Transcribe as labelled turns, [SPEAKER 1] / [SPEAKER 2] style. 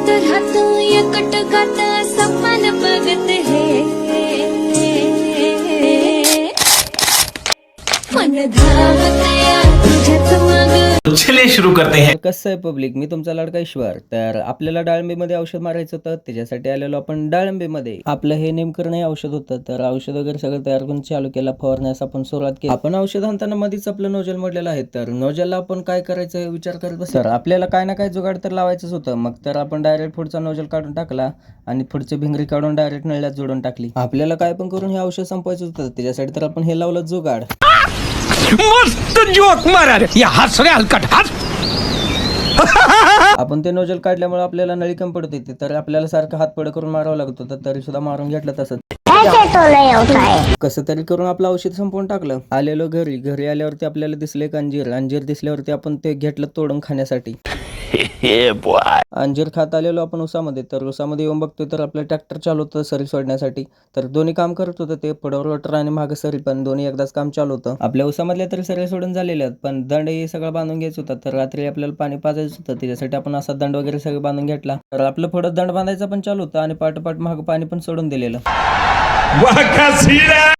[SPEAKER 1] तरह तू एकट गाता सपन बघत है मन धावत या तुझ्याच माग.
[SPEAKER 2] चलिए शुरू करते हैं.
[SPEAKER 3] कसं आहे पब्लिक, मी तुमचा लाडका ईश्वर. तर आपल्याला डाळिंबीमध्ये औषध मारायचं होतं, त्याच्यासाठी आलेलो आपण डाळिंबीमध्ये. आपलं हे नेमकं नाही औषध होतं, तर औषध वगैरे सगळं तयार करून चालू केला, फवारण्यास आपण सुरुवात केली. आपण औषध आणताना मध्येच आपलं नोजल मोडलेलं आहे, तर नोजलला आपण काय करायचं हे विचार करत बस. तर आपल्याला काय ना काय जुगाड तर लावायचंच होतं. मग तर आपण डायरेक्ट पुढचा नोजल काढून टाकला आणि पुढची भिंगरी काढून डायरेक्ट नळ्यात जोडून टाकली. आपल्याला काय पण करून हे औषध संपवायचं होतं, त्याच्यासाठी तर आपण हे लावलं जुगाड.
[SPEAKER 4] मस्त जोक मारा रे, या हस रे हलकट हस.
[SPEAKER 3] आपण ते नोजल काढल्यामुळे आपल्याला नळी कमी पडत होती, तर आपल्याला सारखं हात पड करून मारावं लागत होतं, तरी सुद्धा मारून घेतलं तसंच. कसं तरी करून आपलं औषध संपवून टाकलं. आलेलो घरी आल्यावरती आपल्याला दिसले एक अंजीर दिसल्यावरती आपण ते घेतलं तोडून खाण्यासाठी. अंजीर खात आलेलो आपण उसामध्ये, तर उसामध्ये येऊन बघतोय तर आपलं ट्रॅक्टर चालू होतं सरी सोडण्यासाठी. तर दोन्ही काम करत होतं, ते पुढं रोटर आणि मागं सरी, पण दोन्ही एकदाच काम चालू होतं. आपल्या उसामधल्या तरी सरी सोडून झालेल्या आहेत, पण दंड हे सगळं बांधून घ्यायचं होतं. तर रात्री आपल्याला पाणी पाजायचं होतं, त्याच्यासाठी आपण असा दंड वगैरे सगळं बांधून घेतला. तर आपलं पुढं दंड बांधायचं पण चालू होतं आणि पाठोपाठ मागं पाणी पण सोडून दिलेलं.